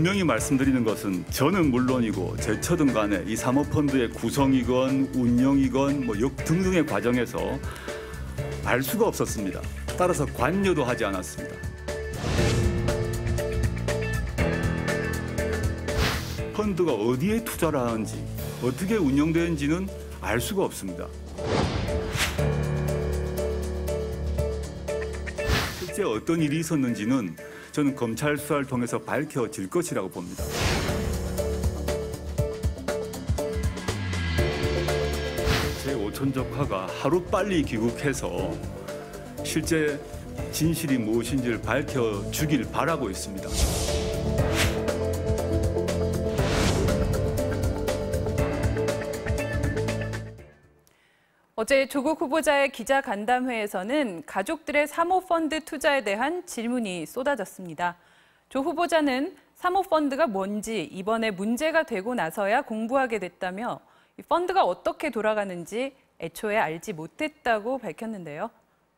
분명히 말씀드리는 것은 저는 물론이고 제처든 간에 이 사모펀드의 구성이건 운영이건 등등의 과정에서 알 수가 없었습니다. 따라서 관여도 하지 않았습니다. 펀드가 어디에 투자를 하는지, 어떻게 운영되는지는 알 수가 없습니다. 실제 어떤 일이 있었는지는 저는 검찰 수사를 통해서 밝혀질 것이라고 봅니다. 제 오촌조카가 하루빨리 귀국해서 실제 진실이 무엇인지를 밝혀주길 바라고 있습니다. 어제 조국 후보자의 기자간담회에서는 가족들의 사모펀드 투자에 대한 질문이 쏟아졌습니다. 조 후보자는 사모펀드가 뭔지 이번에 문제가 되고 나서야 공부하게 됐다며 이 펀드가 어떻게 돌아가는지 애초에 알지 못했다고 밝혔는데요.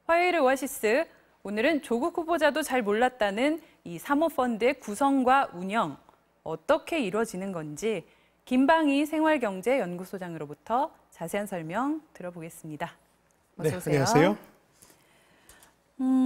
화요일의 오아시스, 오늘은 조국 후보자도 잘 몰랐다는 이 사모펀드의 구성과 운영, 어떻게 이루어지는 건지 김방희 생활경제연구소장으로부터 자세한 설명 들어보겠습니다. 어서 오세요. 네, 안녕하세요.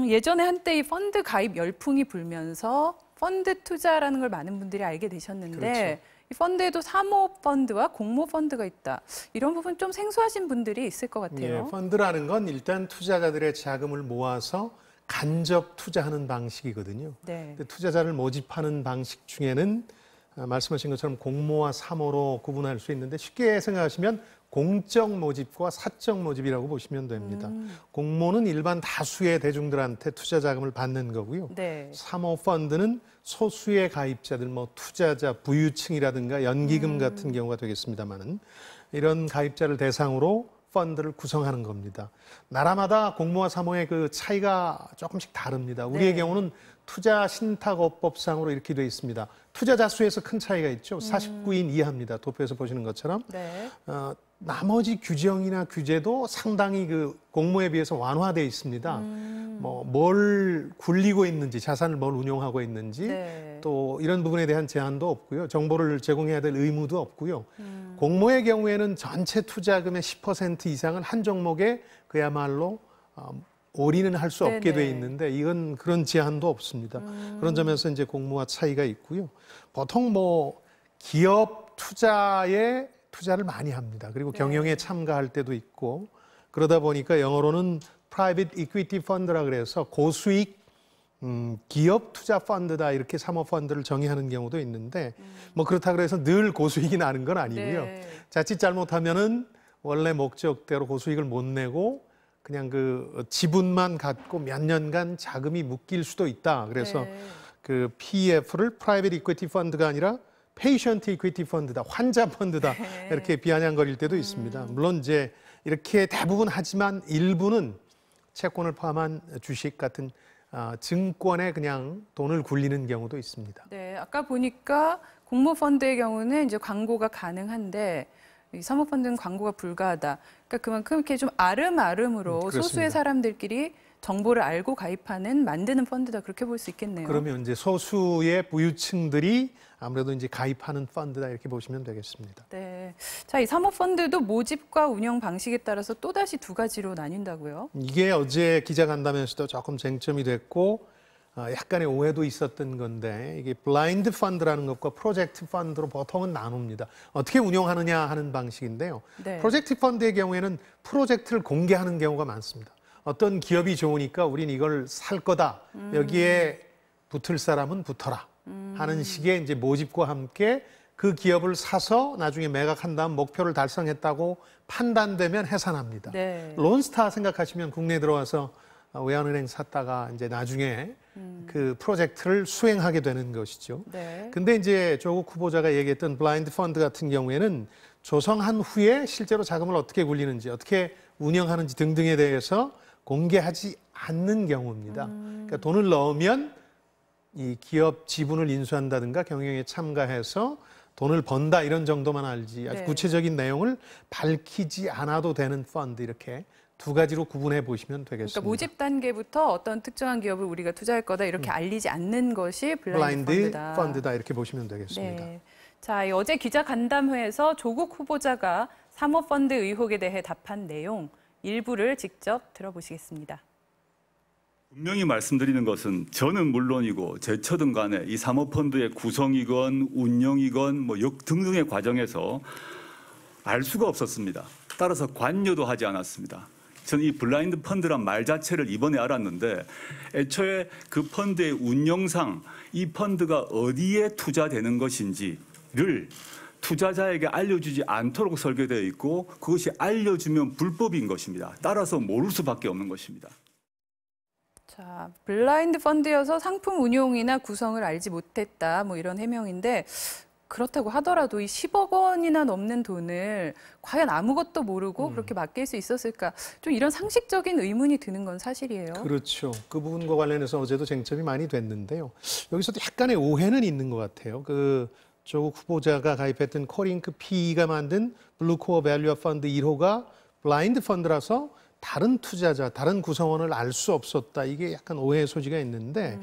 예전에 한때 이 펀드 가입 열풍이 불면서 펀드 투자라는 걸 많은 분들이 알게 되셨는데 그렇죠. 이 펀드에도 사모펀드와 공모펀드가 있다. 이런 부분 좀 생소하신 분들이 있을 것 같아요. 예, 펀드라는 건 일단 투자자들의 자금을 모아서 간접 투자하는 방식이거든요. 네. 근데 투자자를 모집하는 방식 중에는 말씀하신 것처럼 공모와 사모로 구분할 수 있는데 쉽게 생각하시면 공적 모집과 사적 모집이라고 보시면 됩니다. 공모는 일반 다수의 대중들한테 투자 자금을 받는 거고요. 네. 사모펀드는 소수의 가입자들, 투자자, 부유층이라든가 연기금 같은 경우가 되겠습니다만은 이런 가입자를 대상으로 펀드를 구성하는 겁니다. 나라마다 공모와 사모의 그 차이가 조금씩 다릅니다. 우리의 경우는 투자 신탁업법상으로 이렇게 되어 있습니다. 투자자 수에서 큰 차이가 있죠. 49인 이하입니다. 도표에서 보시는 것처럼. 네. 나머지 규정이나 규제도 상당히 그 공모에 비해서 완화되어 있습니다. 뭘 굴리고 있는지, 자산을 뭘 운용하고 있는지, 네. 또 이런 부분에 대한 제한도 없고요. 정보를 제공해야 될 의무도 없고요. 공모의 경우에는 전체 투자금의 10% 이상은 한 종목에 그야말로 올인은 할 수 없게 돼 있는데 이건 그런 제한도 없습니다. 그런 점에서 이제 공모와 차이가 있고요. 보통 기업 투자에 투자를 많이 합니다. 그리고 경영에 참가할 때도 있고 그러다 보니까 영어로는 Private Equity Fund라 그래서 고수익 기업 투자 펀드다 이렇게 사모펀드를 정의하는 경우도 있는데 그렇다고 해서 늘 고수익이 나는 건 아니고요. 네. 자칫 잘못하면은 원래 목적대로 고수익을 못 내고 그냥 그 지분만 갖고 몇 년간 자금이 묶일 수도 있다. 그래서 그 PEF를 Private Equity Fund가 아니라 Patient Equity Fund다, 환자 펀드다 이렇게 비아냥거릴 때도 있습니다. 물론 이제 이렇게 대부분 하지만 일부는 채권을 포함한 주식 같은 증권에 그냥 돈을 굴리는 경우도 있습니다. 네, 아까 보니까 공모펀드의 경우는 이제 광고가 가능한데 이 사모펀드는 광고가 불가하다. 그러니까 그만큼 이렇게 좀 아름아름으로 소수의 사람들끼리 정보를 알고 가입하는 만드는 펀드다 그렇게 볼 수 있겠네요. 그러면 이제 소수의 부유층들이 아무래도 이제 가입하는 펀드다 이렇게 보시면 되겠습니다. 네. 자, 이 사모펀드도 모집과 운영 방식에 따라서 또다시 두 가지로 나뉜다고요? 이게 어제 기자간담회에서도 조금 쟁점이 됐고 약간의 오해도 있었던 건데 이게 블라인드 펀드라는 것과 프로젝트 펀드로 보통은 나눕니다. 어떻게 운영하느냐 하는 방식인데요. 네. 프로젝트 펀드의 경우에는 프로젝트를 공개하는 경우가 많습니다. 어떤 기업이 좋으니까 우린 이걸 살 거다. 여기에 붙을 사람은 붙어라. 하는 식의 이제 모집과 함께 그 기업을 사서 나중에 매각한 다음 목표를 달성했다고 판단되면 해산합니다. 네. 론스타 생각하시면 국내에 들어와서 외환은행 샀다가 이제 나중에 그 프로젝트를 수행하게 되는 것이죠. 네. 근데 이제 조국 후보자가 얘기했던 블라인드 펀드 같은 경우에는 조성한 후에 실제로 자금을 어떻게 굴리는지, 어떻게 운영하는지 등등에 대해서 공개하지 않는 경우입니다. 그러니까 돈을 넣으면 이 기업 지분을 인수한다든가 경영에 참가해서 돈을 번다 이런 정도만 알지 아주 구체적인 내용을 밝히지 않아도 되는 펀드 이렇게 두 가지로 구분해 보시면 되겠습니다. 그러니까 모집 단계부터 어떤 특정한 기업을 우리가 투자할 거다 이렇게 알리지 않는 것이 블라인드 펀드다 이렇게 보시면 되겠습니다. 네. 자, 어제 기자 간담회에서 조국 후보자가 사모펀드 의혹에 대해 답한 내용 일부를 직접 들어보시겠습니다. 분명히 말씀드리는 것은 저는 물론이고 제처든 간에 이 사모펀드의 구성이건 운영이건 뭐 등등의 과정에서 알 수가 없었습니다. 따라서 관여도 하지 않았습니다. 저는 이 블라인드 펀드란 말 자체를 이번에 알았는데 애초에 그 펀드의 운영상 이 펀드가 어디에 투자되는 것인지를 투자자에게 알려주지 않도록 설계되어 있고 그것이 알려주면 불법인 것입니다. 따라서 모를 수밖에 없는 것입니다. 자, 블라인드 펀드여서 상품 운용이나 구성을 알지 못했다 뭐 이런 해명인데 그렇다고 하더라도 이 10억 원이나 넘는 돈을 과연 아무것도 모르고 그렇게 맡길 수 있었을까? 좀 이런 상식적인 의문이 드는 건 사실이에요. 그렇죠. 그 부분과 관련해서 어제도 쟁점이 많이 됐는데요. 여기서도 약간의 오해는 있는 것 같아요. 조국 후보자가 가입했던 코링크 PE가 만든 블루코어 밸류업 펀드 1호가 블라인드 펀드라서 다른 투자자, 다른 구성원을 알 수 없었다. 이게 약간 오해의 소지가 있는데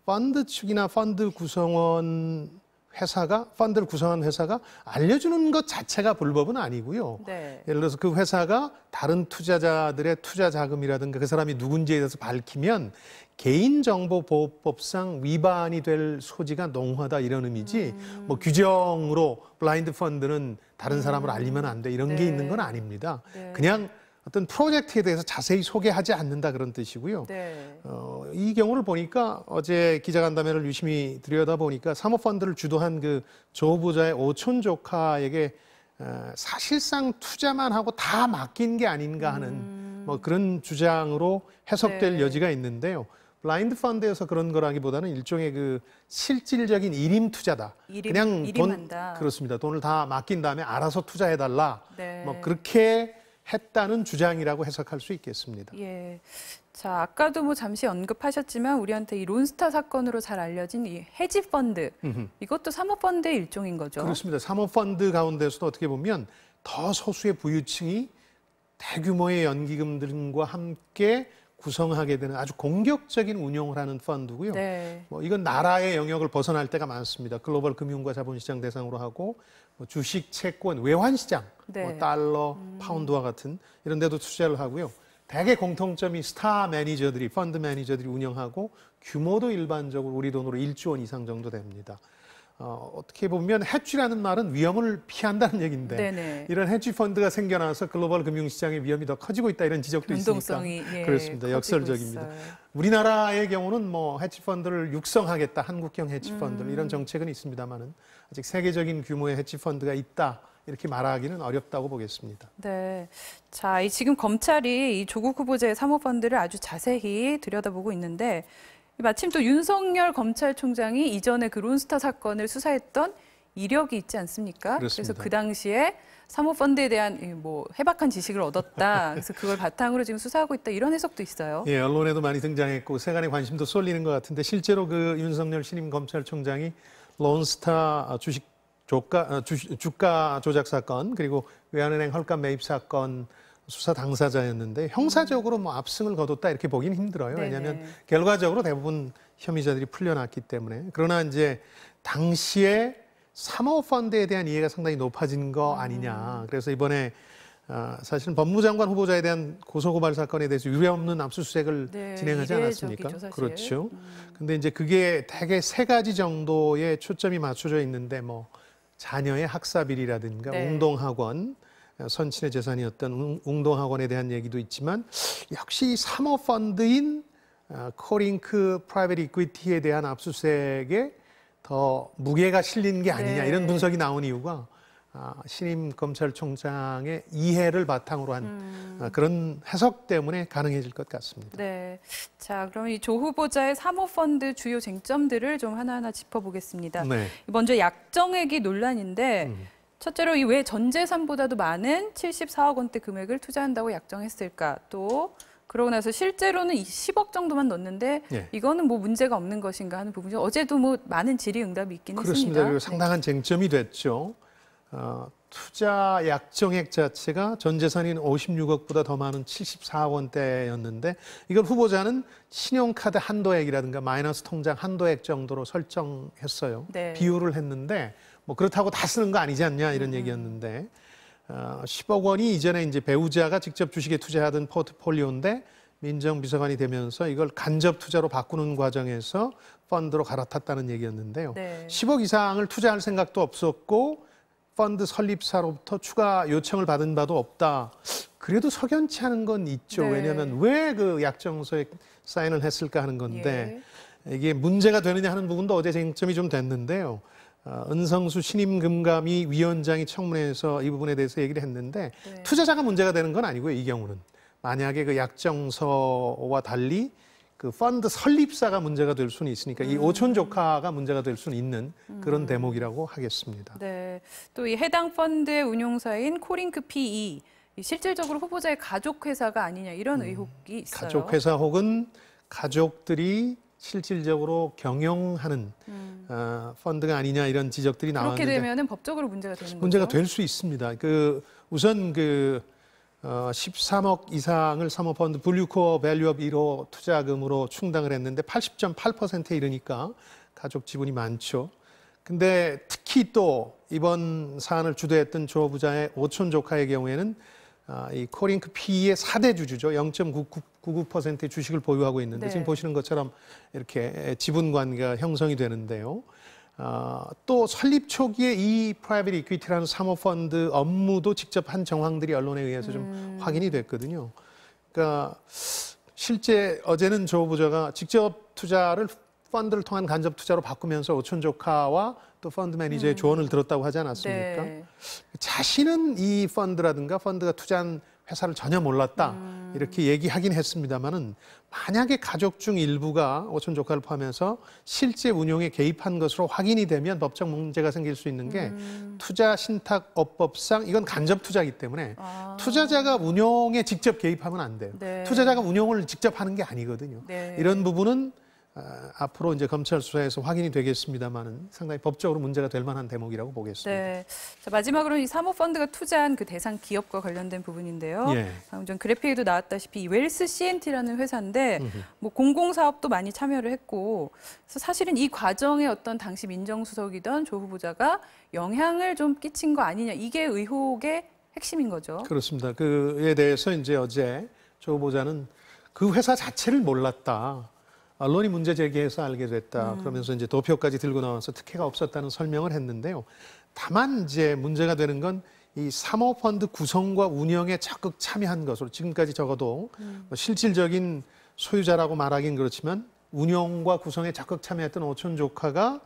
펀드 측이나 펀드 구성원 회사가 펀드를 구성한 회사가 알려주는 것 자체가 불법은 아니고요. 네. 예를 들어서 그 회사가 다른 투자자들의 투자 자금이라든가 그 사람이 누군지에 대해서 밝히면 개인정보보호법상 위반이 될 소지가 농후하다 이런 의미지 뭐 규정으로 블라인드 펀드는 다른 사람을 알리면 안 돼 이런 게 있는 건 아닙니다. 네. 그냥 어떤 프로젝트에 대해서 자세히 소개하지 않는다 그런 뜻이고요. 네. 이 경우를 보니까 어제 기자간담회를 유심히 들여다보니까 사모펀드를 주도한 그 조 후보자의 오촌 조카에게 사실상 투자만 하고 다 맡긴 게 아닌가 하는 뭐 그런 주장으로 해석될 네. 여지가 있는데요. 블라인드 펀드에서 그런 거라기보다는 일종의 그 실질적인 일임 투자다. 그냥 일임한다. 그렇습니다. 돈을 다 맡긴 다음에 알아서 투자해달라. 네. 뭐 그렇게 했다는 주장이라고 해석할 수 있겠습니다. 예. 자, 아까도 뭐 잠시 언급하셨지만 우리한테 이 론스타 사건으로 잘 알려진 이 헤지 펀드 이것도 사모펀드의 일종인 거죠. 그렇습니다. 사모펀드 가운데서도 어떻게 보면 더 소수의 부유층이 대규모의 연기금들과 함께 구성하게 되는 아주 공격적인 운용을 하는 펀드고요. 네. 뭐 이건 나라의 영역을 벗어날 때가 많습니다. 글로벌 금융과 자본시장 대상으로 하고 뭐 주식, 채권, 외환시장, 네. 뭐 달러, 파운드와 같은 이런 데도 투자를 하고요. 대개 공통점이 스타 매니저들이, 펀드 매니저들이 운영하고 규모도 일반적으로 우리 돈으로 1조 원 이상 정도 됩니다. 어떻게 보면 해지라는 말은 위험을 피한다는 얘기인데 네네. 이런 해지 펀드가 생겨나서 글로벌 금융시장의 위험이 더 커지고 있다 이런 지적도 변동성이, 있으니까 예, 그렇습니다. 역설적입니다. 있어요. 우리나라의 경우는 뭐 해지 펀드를 육성하겠다, 한국형 해지 펀드 이런 정책은 있습니다만은 아직 세계적인 규모의 해지 펀드가 있다 이렇게 말하기는 어렵다고 보겠습니다. 네. 자, 지금 검찰이 이 조국 후보자의 사모펀드를 아주 자세히 들여다보고 있는데 마침 또 윤석열 검찰총장이 이전에 그 론스타 사건을 수사했던 이력이 있지 않습니까? 그렇습니다. 그래서 그 당시에 사모펀드에 대한 뭐 해박한 지식을 얻었다. 그래서 그걸 바탕으로 지금 수사하고 있다. 이런 해석도 있어요. 예, 언론에도 많이 등장했고 세간의 관심도 쏠리는 것 같은데 실제로 그 윤석열 신임 검찰총장이 론스타 주가 조작 사건 그리고 외환은행 헐값 매입 사건 수사 당사자였는데 형사적으로 뭐 압승을 거뒀다 이렇게 보긴 힘들어요. 왜냐하면 결과적으로 대부분 혐의자들이 풀려났기 때문에. 그러나 이제 당시에 사모펀드에 대한 이해가 상당히 높아진 거 아니냐. 그래서 이번에 사실은 법무장관 후보자에 대한 고소고발 사건에 대해서 유례없는 압수수색을 진행하지 않았습니까? 사실. 그렇죠. 근데 이제 그게 대개 세 가지 정도의 초점이 맞춰져 있는데 뭐 자녀의 학사비리라든가 운동학원, 선친의 재산이었던 웅동학원에 대한 얘기도 있지만 역시 사모펀드인 코링크 프라이빗 이퀴티에 대한 압수수색에 더 무게가 실린 게 아니냐 이런 분석이 나온 이유가 신임 검찰총장의 이해를 바탕으로 한 그런 해석 때문에 가능해질 것 같습니다. 네. 자, 그럼 이 조 후보자의 사모펀드 주요 쟁점들을 좀 하나하나 짚어보겠습니다. 네. 먼저 약정액이 논란인데 첫째로 이 왜 전 재산보다도 많은 74억 원대 금액을 투자한다고 약정했을까? 또 그러고 나서 실제로는 10억 정도만 넣었는데 이거는 뭐 문제가 없는 것인가 하는 부분이죠. 어제도 뭐 많은 질의응답이 있긴 그렇습니다. 했습니다. 그리고 상당한 쟁점이 됐죠. 투자 약정액 자체가 전 재산인 56억보다 더 많은 74억 원대였는데 이걸 후보자는 신용카드 한도액이라든가 마이너스 통장 한도액 정도로 설정했어요. 네. 비율을 했는데 뭐 그렇다고 다 쓰는 거 아니지 않냐 이런 얘기였는데 10억 원이 이전에 이제 배우자가 직접 주식에 투자하던 포트폴리오인데 민정비서관이 되면서 이걸 간접 투자로 바꾸는 과정에서 펀드로 갈아탔다는 얘기였는데요. 네. 10억 이상을 투자할 생각도 없었고 펀드 설립사로부터 추가 요청을 받은 바도 없다. 그래도 석연치 않은 건 있죠. 네. 왜냐하면 왜 그 약정서에 사인을 했을까 하는 건데 이게 문제가 되느냐 하는 부분도 어제 쟁점이 좀 됐는데요. 은성수 신임 금감위 위원장이 청문회에서 이 부분에 대해서 얘기를 했는데 네. 투자자가 문제가 되는 건 아니고요. 이 경우는 만약에 그 약정서와 달리 그 펀드 설립사가 문제가 될 수는 있으니까 이 오촌 조카가 문제가 될 수는 있는 그런 대목이라고 하겠습니다. 네. 또 이 해당 펀드의 운용사인 코링크 PE 실질적으로 후보자의 가족 회사가 아니냐 이런 의혹이 있어요. 가족 회사 혹은 가족들이 실질적으로 경영하는 펀드가 아니냐 이런 지적들이 나왔는데 그렇게 되면은 법적으로 문제가 되는 거죠. 문제가 될 수 있습니다. 우선 13억 이상을 사모펀드 분류코어 밸류업 1호 투자금으로 충당을 했는데 80.8%에 이르니까 가족 지분이 많죠. 근데 특히 또 이번 사안을 주도했던 조 부자의 오촌 조카의 경우에는 이 코링크 PE의 4대 주주죠. 0.99%의 주식을 보유하고 있는데 네. 지금 보시는 것처럼 이렇게 지분 관계가 형성이 되는데요. 또 설립 초기에 이 프라이빗 이퀴티라는 사모펀드 업무도 직접 한 정황들이 언론에 의해서 좀 확인이 됐거든요. 그러니까 실제 어제는 조 부자가 직접 투자를 펀드를 통한 간접 투자로 바꾸면서 오촌 조카와 또 펀드 매니저의 조언을 들었다고 하지 않았습니까? 네. 자신은 이 펀드라든가 펀드가 투자한 회사를 전혀 몰랐다 이렇게 얘기하긴 했습니다만은 만약에 가족 중 일부가 오촌 조카를 포함해서 실제 운용에 개입한 것으로 확인이 되면 법적 문제가 생길 수 있는 게 투자 신탁업법상 이건 간접 투자이기 때문에 투자자가 운용에 직접 개입하면 안 돼요. 네. 투자자가 운용을 직접 하는 게 아니거든요. 네. 이런 부분은 앞으로 이제 검찰 수사에서 확인이 되겠습니다만은 상당히 법적으로 문제가 될 만한 대목이라고 보겠습니다. 네. 자, 마지막으로 이 사모펀드가 투자한 그 대상 기업과 관련된 부분인데요. 예. 방금 전 그래픽에도 나왔다시피 이 웰스 CNT라는 회사인데 뭐 공공사업도 많이 참여를 했고 그래서 사실은 이 과정에 어떤 당시 민정수석이던 조 후보자가 영향을 좀 끼친 거 아니냐 이게 의혹의 핵심인 거죠. 그렇습니다. 그에 대해서 이제 어제 조 후보자는 그 회사 자체를 몰랐다. 언론이 문제 제기해서 알게 됐다. 그러면서 이제 도표까지 들고 나와서 특혜가 없었다는 설명을 했는데요. 다만 이제 문제가 되는 건 이 사모펀드 구성과 운영에 적극 참여한 것으로 지금까지 적어도 뭐 실질적인 소유자라고 말하긴 그렇지만 운영과 구성에 적극 참여했던 오촌 조카가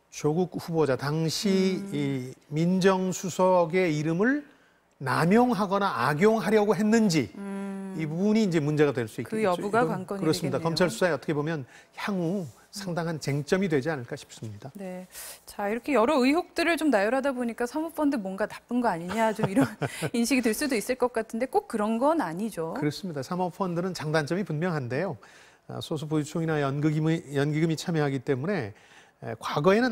조국 후보자 당시 이 민정수석의 이름을 남용하거나 악용하려고 했는지 이 부분이 이제 문제가 될 수 있겠죠. 그 여부가 관건이 그렇습니다. 되겠네요. 검찰 수사에 어떻게 보면 향후 상당한 쟁점이 되지 않을까 싶습니다. 네. 자, 이렇게 여러 의혹들을 좀 나열하다 보니까 사모펀드 뭔가 나쁜 거 아니냐 좀 이런 인식이 들 수도 있을 것 같은데 꼭 그런 건 아니죠. 그렇습니다. 사모펀드는 장단점이 분명한데요. 소수 보유총이나 연기금이 참여하기 때문에 과거에는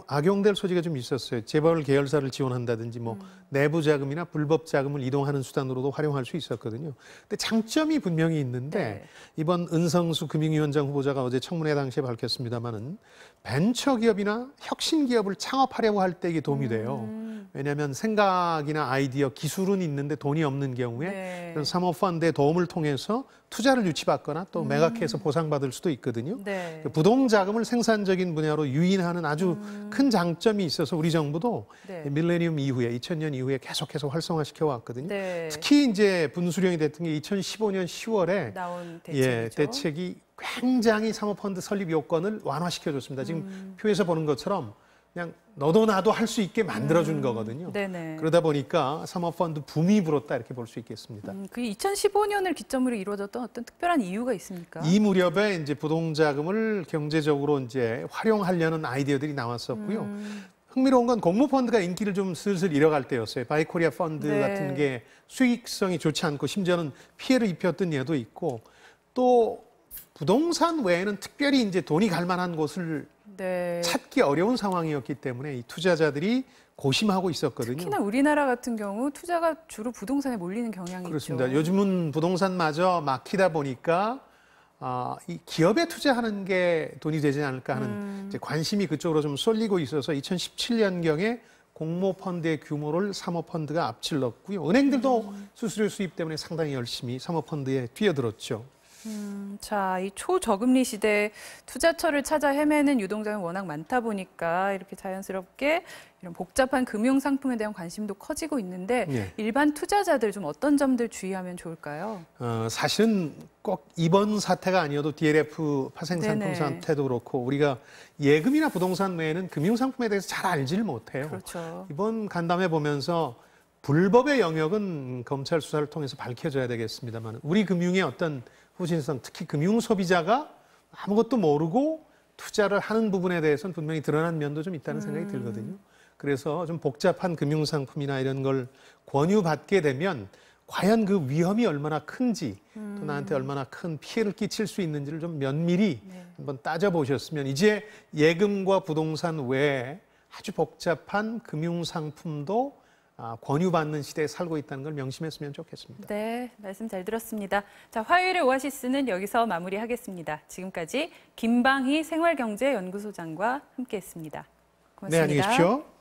악용될 소지가 좀 있었어요. 재벌 계열사를 지원한다든지 뭐 내부 자금이나 불법 자금을 이동하는 수단으로도 활용할 수 있었거든요. 근데 장점이 분명히 있는데 네. 이번 은성수 금융위원장 후보자가 어제 청문회 당시에 밝혔습니다마는 벤처기업이나 혁신기업을 창업하려고 할 때 이게 도움이 돼요. 왜냐하면 생각이나 아이디어, 기술은 있는데 돈이 없는 경우에 네. 그런 사모펀드의 도움을 통해서 투자를 유치받거나 또 매각해서 보상받을 수도 있거든요. 네. 부동자금을 생산적인 분야로 유인하는 아주 큰 장점이 있어서 우리 정부도 네. 밀레니엄 이후에 2000년 이후에 계속해서 활성화시켜 왔거든요. 네. 특히 이제 분수령이 됐던 게 2015년 10월에 나온 대책이죠. 대책이 굉장히 사모펀드 설립 요건을 완화시켜 줬습니다. 지금 표에서 보는 것처럼 그냥 너도 나도 할 수 있게 만들어준 거거든요. 네네. 그러다 보니까 사모펀드 붐이 불었다 이렇게 볼 수 있겠습니다. 그 2015년을 기점으로 이루어졌던 어떤 특별한 이유가 있습니까? 이 무렵에 이제 부동자금을 경제적으로 이제 활용하려는 아이디어들이 나왔었고요. 흥미로운 건 공모펀드가 인기를 좀 슬슬 잃어갈 때였어요. 바이코리아 펀드 네. 같은 게 수익성이 좋지 않고 심지어는 피해를 입혔던 예도 있고 또 부동산 외에는 특별히 이제 돈이 갈 만한 곳을 네. 찾기 어려운 상황이었기 때문에 이 투자자들이 고심하고 있었거든요. 특히나 우리나라 같은 경우 투자가 주로 부동산에 몰리는 경향이 그렇습니다. 있죠. 요즘은 부동산마저 막히다 보니까 이 기업에 투자하는 게 돈이 되지 않을까 하는 이제 관심이 그쪽으로 좀 쏠리고 있어서 2017년경에 공모펀드의 규모를 사모펀드가 앞질렀고요. 은행들도 수수료 수입 때문에 상당히 열심히 사모펀드에 뛰어들었죠. 자, 이 초저금리 시대에 투자처를 찾아 헤매는 유동성이 워낙 많다 보니까 이렇게 자연스럽게 이런 복잡한 금융 상품에 대한 관심도 커지고 있는데 예. 일반 투자자들 좀 어떤 점들 주의하면 좋을까요? 사실은 꼭 이번 사태가 아니어도 DLF 파생상품 네네. 사태도 그렇고 우리가 예금이나 부동산 외에는 금융상품에 대해서 잘 알지를 못해요. 그렇죠. 이번 간담회 보면서 불법의 영역은 검찰 수사를 통해서 밝혀져야 되겠습니다만 우리 금융의 어떤 후진성, 특히 금융 소비자가 아무것도 모르고 투자를 하는 부분에 대해서는 분명히 드러난 면도 좀 있다는 생각이 들거든요. 그래서 좀 복잡한 금융 상품이나 이런 걸 권유받게 되면 과연 그 위험이 얼마나 큰지 또 나한테 얼마나 큰 피해를 끼칠 수 있는지를 좀 면밀히 한번 따져보셨으면 이제 예금과 부동산 외에 아주 복잡한 금융 상품도 권유받는 시대에 살고 있다는 걸 명심했으면 좋겠습니다. 네, 말씀 잘 들었습니다. 자, 화요일의 오아시스는 여기서 마무리하겠습니다. 지금까지 김방희 생활경제연구소장과 함께했습니다. 고맙습니다. 네, 안녕히 계십시오.